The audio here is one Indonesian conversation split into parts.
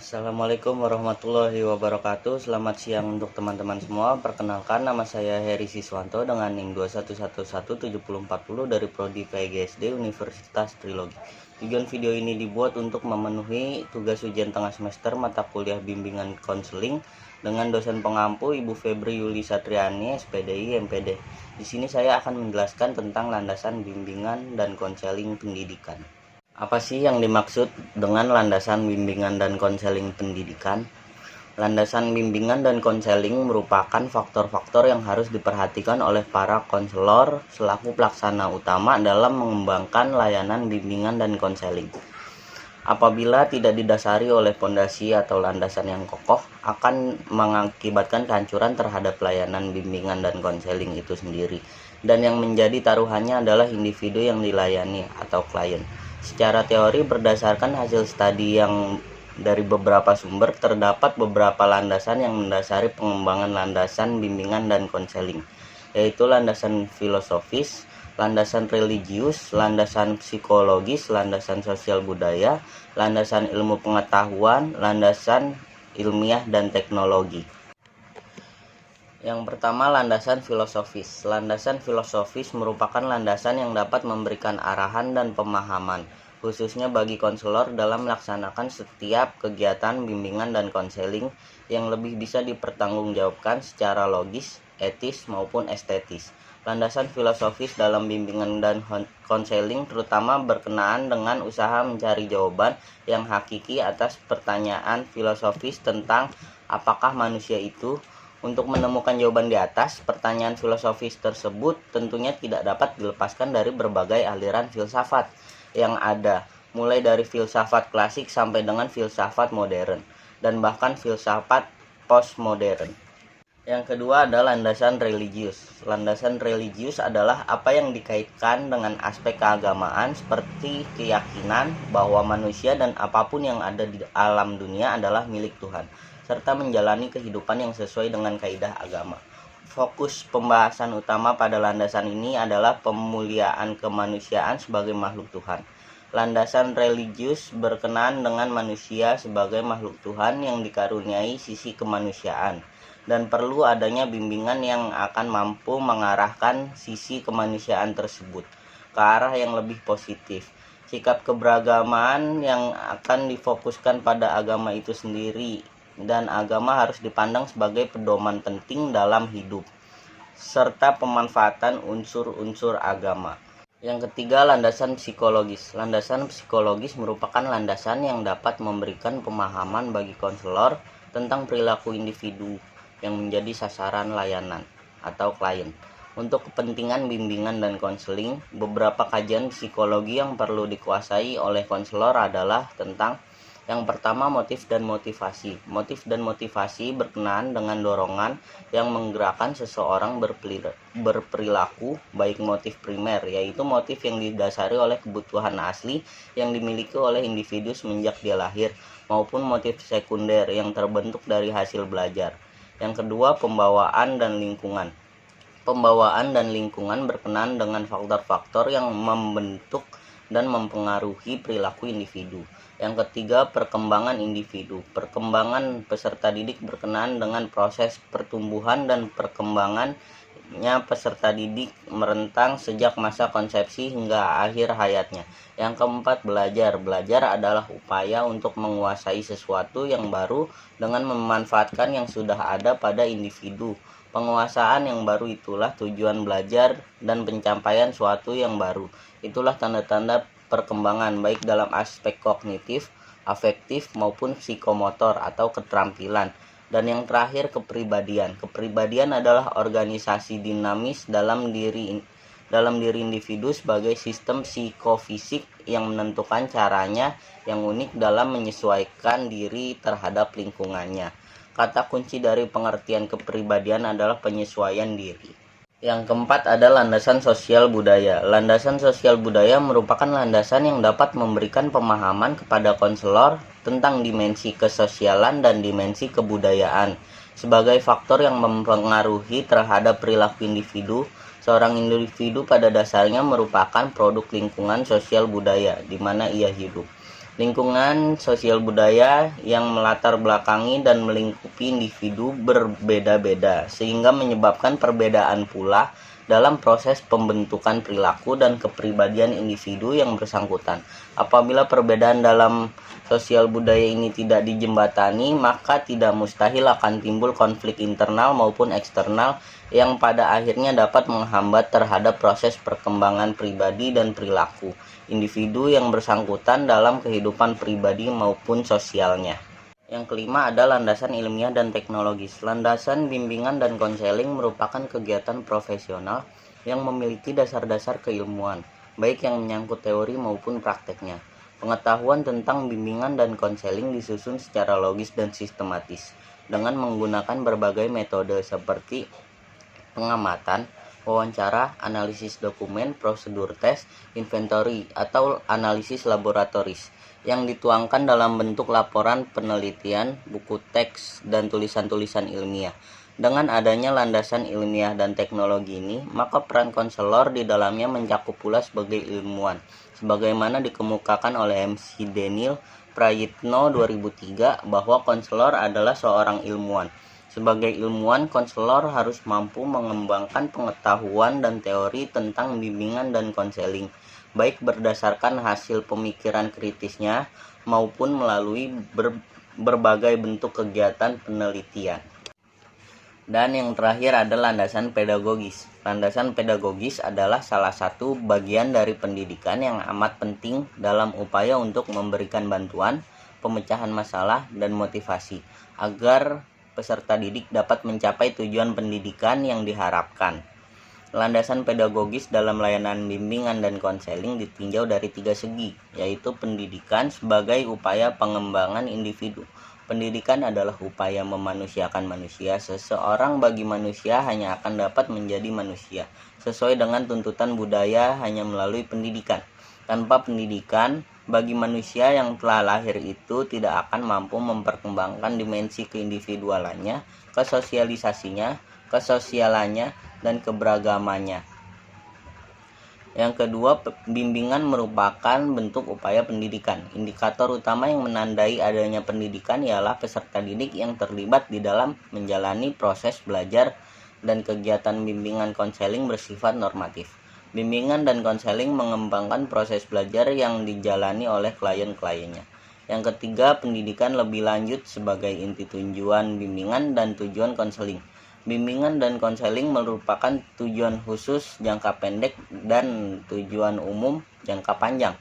Assalamualaikum warahmatullahi wabarakatuh. Selamat siang untuk teman-teman semua. Perkenalkan, nama saya Heri Siswanto dengan NIM 21117040 dari Prodi PGSD Universitas Trilogi. Tujuan video ini dibuat untuk memenuhi tugas ujian tengah semester mata kuliah bimbingan konseling dengan dosen pengampu Ibu Febri Yuli Satriani, SPDI, MPD. Di sini saya akan menjelaskan tentang landasan bimbingan dan konseling pendidikan. Apa sih yang dimaksud dengan landasan bimbingan dan konseling pendidikan? Landasan bimbingan dan konseling merupakan faktor-faktor yang harus diperhatikan oleh para konselor selaku pelaksana utama dalam mengembangkan layanan bimbingan dan konseling. Apabila tidak didasari oleh fondasi atau landasan yang kokoh, akan mengakibatkan kehancuran terhadap layanan bimbingan dan konseling itu sendiri. Dan yang menjadi taruhannya adalah individu yang dilayani atau klien. Secara teori, berdasarkan hasil studi yang dari beberapa sumber, terdapat beberapa landasan yang mendasari pengembangan landasan bimbingan dan konseling, yaitu landasan filosofis, landasan religius, landasan psikologis, landasan sosial budaya, landasan ilmu pengetahuan, landasan ilmiah dan teknologi. Yang pertama, landasan filosofis. Landasan filosofis merupakan landasan yang dapat memberikan arahan dan pemahaman, khususnya bagi konselor dalam melaksanakan setiap kegiatan bimbingan dan konseling yang lebih bisa dipertanggungjawabkan secara logis, etis, maupun estetis. Landasan filosofis dalam bimbingan dan konseling terutama berkenaan dengan usaha mencari jawaban yang hakiki atas pertanyaan filosofis tentang apakah manusia itu. Untuk menemukan jawaban di atas, pertanyaan filosofis tersebut tentunya tidak dapat dilepaskan dari berbagai aliran filsafat yang ada, mulai dari filsafat klasik sampai dengan filsafat modern, dan bahkan filsafat postmodern. Yang kedua adalah landasan religius. Landasan religius adalah apa yang dikaitkan dengan aspek keagamaan seperti keyakinan bahwa manusia dan apapun yang ada di alam dunia adalah milik Tuhan, serta menjalani kehidupan yang sesuai dengan kaidah agama. Fokus pembahasan utama pada landasan ini adalah pemuliaan kemanusiaan sebagai makhluk Tuhan. Landasan religius berkenaan dengan manusia sebagai makhluk Tuhan yang dikaruniai sisi kemanusiaan, dan perlu adanya bimbingan yang akan mampu mengarahkan sisi kemanusiaan tersebut ke arah yang lebih positif. Sikap keberagaman yang akan difokuskan pada agama itu sendiri, dan agama harus dipandang sebagai pedoman penting dalam hidup, serta pemanfaatan unsur-unsur agama. Yang ketiga, landasan psikologis. Landasan psikologis merupakan landasan yang dapat memberikan pemahaman bagi konselor tentang perilaku individu yang menjadi sasaran layanan atau klien. Untuk kepentingan bimbingan dan konseling, beberapa kajian psikologi yang perlu dikuasai oleh konselor adalah tentang yang pertama, motif dan motivasi. Motif dan motivasi berkenaan dengan dorongan yang menggerakkan seseorang berperilaku, baik motif primer, yaitu motif yang didasari oleh kebutuhan asli yang dimiliki oleh individu semenjak dia lahir, maupun motif sekunder yang terbentuk dari hasil belajar. Yang kedua, pembawaan dan lingkungan. Pembawaan dan lingkungan berkenaan dengan faktor-faktor yang membentuk dan mempengaruhi perilaku individu. Yang ketiga, perkembangan individu. Perkembangan peserta didik berkenaan dengan proses pertumbuhan dan perkembangannya peserta didik merentang sejak masa konsepsi hingga akhir hayatnya. Yang keempat, belajar. Belajar adalah upaya untuk menguasai sesuatu yang baru dengan memanfaatkan yang sudah ada pada individu. Penguasaan yang baru itulah tujuan belajar dan pencapaian suatu yang baru. Itulah tanda-tanda perkembangan baik dalam aspek kognitif, afektif maupun psikomotor atau keterampilan. Dan yang terakhir, kepribadian. Kepribadian adalah organisasi dinamis dalam diri individu sebagai sistem psikofisik yang menentukan caranya yang unik dalam menyesuaikan diri terhadap lingkungannya. Kata kunci dari pengertian kepribadian adalah penyesuaian diri. Yang keempat ada landasan sosial budaya. Landasan sosial budaya merupakan landasan yang dapat memberikan pemahaman kepada konselor tentang dimensi kesosialan dan dimensi kebudayaan sebagai faktor yang mempengaruhi terhadap perilaku individu. Seorang individu pada dasarnya merupakan produk lingkungan sosial budaya di mana ia hidup. Lingkungan sosial budaya yang melatar belakangi dan melingkupi individu berbeda-beda, sehingga menyebabkan perbedaan pula dalam proses pembentukan perilaku dan kepribadian individu yang bersangkutan. Apabila perbedaan dalam sosial budaya ini tidak dijembatani, maka tidak mustahil akan timbul konflik internal maupun eksternal yang pada akhirnya dapat menghambat terhadap proses perkembangan pribadi dan perilaku individu yang bersangkutan dalam kehidupan pribadi maupun sosialnya. Yang kelima ada landasan ilmiah dan teknologis. Landasan bimbingan dan konseling merupakan kegiatan profesional yang memiliki dasar-dasar keilmuan, baik yang menyangkut teori maupun prakteknya. Pengetahuan tentang bimbingan dan konseling disusun secara logis dan sistematis dengan menggunakan berbagai metode seperti pengamatan, wawancara, analisis dokumen, prosedur tes, inventory, atau analisis laboratoris yang dituangkan dalam bentuk laporan penelitian, buku teks, dan tulisan-tulisan ilmiah. Dengan adanya landasan ilmiah dan teknologi ini, maka peran konselor di dalamnya mencakup pula sebagai ilmuwan, sebagaimana dikemukakan oleh MC Daniel Prayitno 2003 bahwa konselor adalah seorang ilmuwan. Sebagai ilmuwan, konselor harus mampu mengembangkan pengetahuan dan teori tentang bimbingan dan konseling, baik berdasarkan hasil pemikiran kritisnya maupun melalui berbagai bentuk kegiatan penelitian. Dan yang terakhir adalah landasan pedagogis. Landasan pedagogis adalah salah satu bagian dari pendidikan yang amat penting dalam upaya untuk memberikan bantuan, pemecahan masalah, dan motivasi agar peserta didik dapat mencapai tujuan pendidikan yang diharapkan. Landasan pedagogis dalam layanan bimbingan dan konseling ditinjau dari 3 segi, yaitu pendidikan sebagai upaya pengembangan individu. Pendidikan adalah upaya memanusiakan manusia. Seseorang bagi manusia hanya akan dapat menjadi manusia sesuai dengan tuntutan budaya hanya melalui pendidikan. Tanpa pendidikan, bagi manusia yang telah lahir itu tidak akan mampu memperkembangkan dimensi keindividualannya, kesosialisasinya, kesosialannya, dan keberagamannya. Yang kedua, bimbingan merupakan bentuk upaya pendidikan. Indikator utama yang menandai adanya pendidikan ialah peserta didik yang terlibat di dalam menjalani proses belajar dan kegiatan bimbingan konseling bersifat normatif. Bimbingan dan konseling mengembangkan proses belajar yang dijalani oleh klien-kliennya. Yang ketiga, pendidikan lebih lanjut sebagai inti tujuan bimbingan dan tujuan konseling. Bimbingan dan konseling merupakan tujuan khusus jangka pendek dan tujuan umum jangka panjang.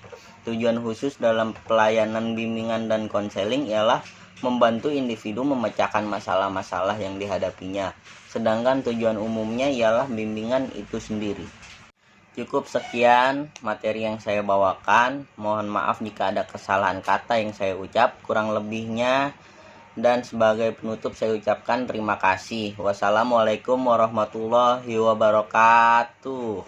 Tujuan khusus dalam pelayanan bimbingan dan konseling ialah membantu individu memecahkan masalah-masalah yang dihadapinya. Sedangkan tujuan umumnya ialah bimbingan itu sendiri. Cukup sekian materi yang saya bawakan. Mohon maaf jika ada kesalahan kata yang saya ucap, kurang lebihnya. Dan sebagai penutup saya ucapkan terima kasih. Wassalamualaikum warahmatullahi wabarakatuh.